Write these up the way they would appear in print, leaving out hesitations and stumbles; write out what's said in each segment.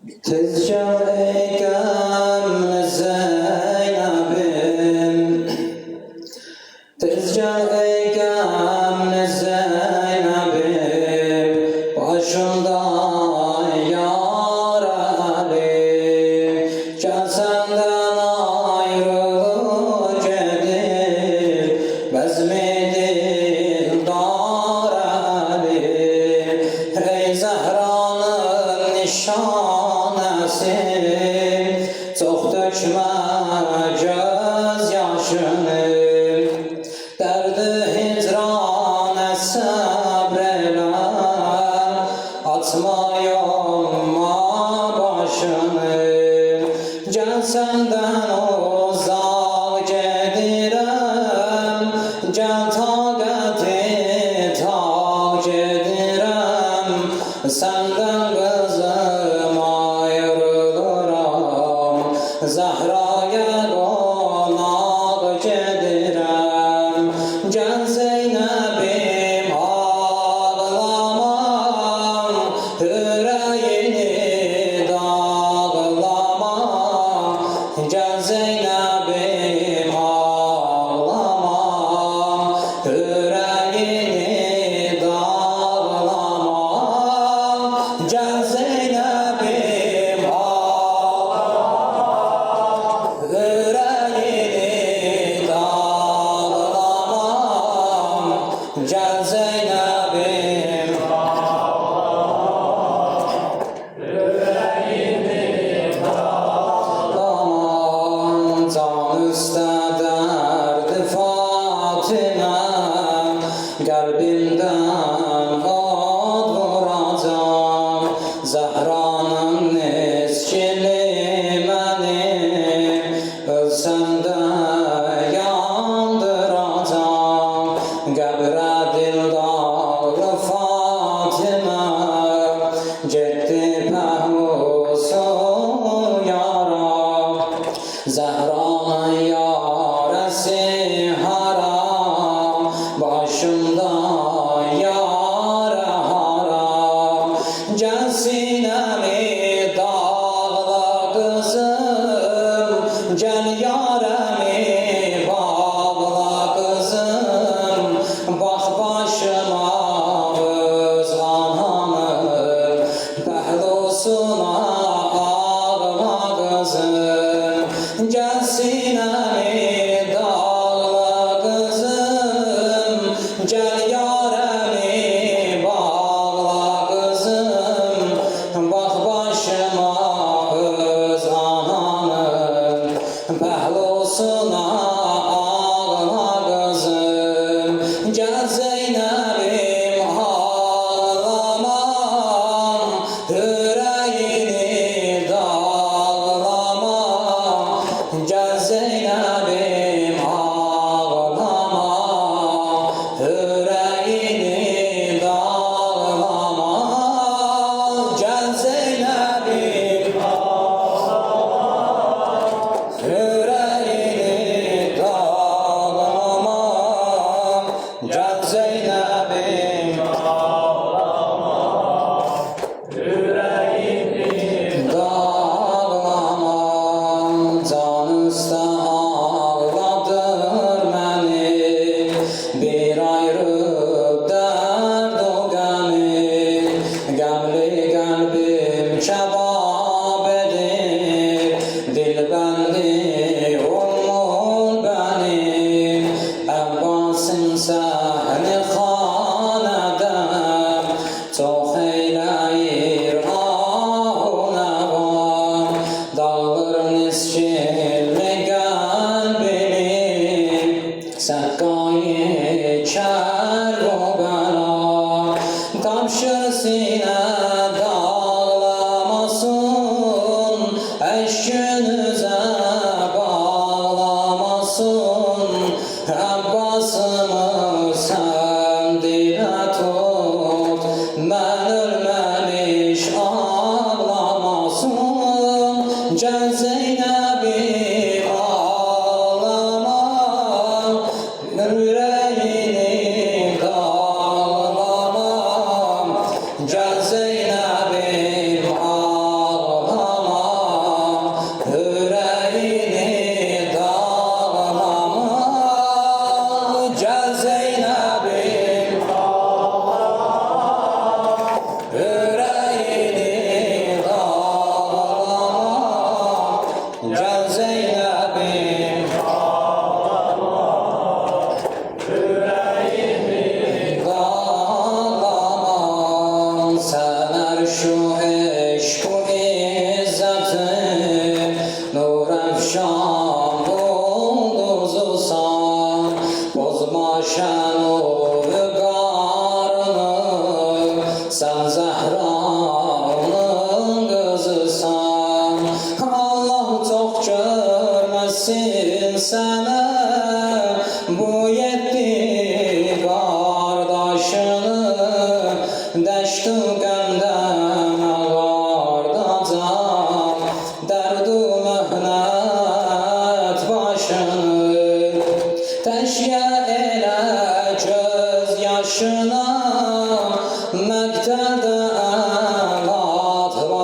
Tezcan eylemle Zeynep'im, tezcan eylemle Zeynep'im, başımda yar Ali, can senden ayrılık gedir, bezmedin dar Ali, ey Zehra'nın nişanəsi, çox dökmə göz yaşını, dərdi hicranə səbr elə, atma yolma başını, gəl səndən uzaq gedirəm, gəl taqəti taq gedirəm, səndən qızım ayrılıram, Zehra'ya qonaq gedirəm, gəl Zeynəbim ağlamam, ürəyini dağlamam, gəl Zeynəbim ağlamam, ürəyini dağlamam, gəl Zeynəbim ağlamam, ürəyini dağlamam, gəl Zeynəbim ağlamam, can üstə dərdi Fatimə, qəlbimdən od vuracam, Zəhranın neskili məni, ölsəm də yandıracam, qəbrə dildar Fatimə, getdi pəhlusu yara, Zəhranın yarəsi hara, başımda yara hara, gəl sinəmi dağla qızım, gəl yarəmi bağla qızım, bax başıma öz anamın pəhlusuna ağla qızım, gəl sinəmi dağla qızım, gəl yarəmi bağla qızım, bax başıma öz anamın pəhlusuna ağla qızım, gəl Zeynəbim ağlamam, ürəyini dağlamam, gəl Zeynəbim ağlamam, ürəyini dağlamam, gəl Zeynəbim ağlamam, ürəyini dağlamam, gəl Zeynəbim dağlamam, can üstə ağladır məni, bir ayrı dərd o qəmi, qəmli qəlbim kəbab edir, dilbəndi olmur bənim, Əbbasın səhni xanədəm, çox eyləyir ahunəvam, dağılır niskilli qəlbimin, səqqayı kərbəla, tapşır sinə dağlamasın, eşkünüzə bağlamasın, Əbbasımı sən dilə tut, mən ölməmiş ağlamasın, gəl Zeynəbim ağlamam, ürəyini dağlamam, gəl Zeynəbim ağlamam.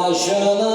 başına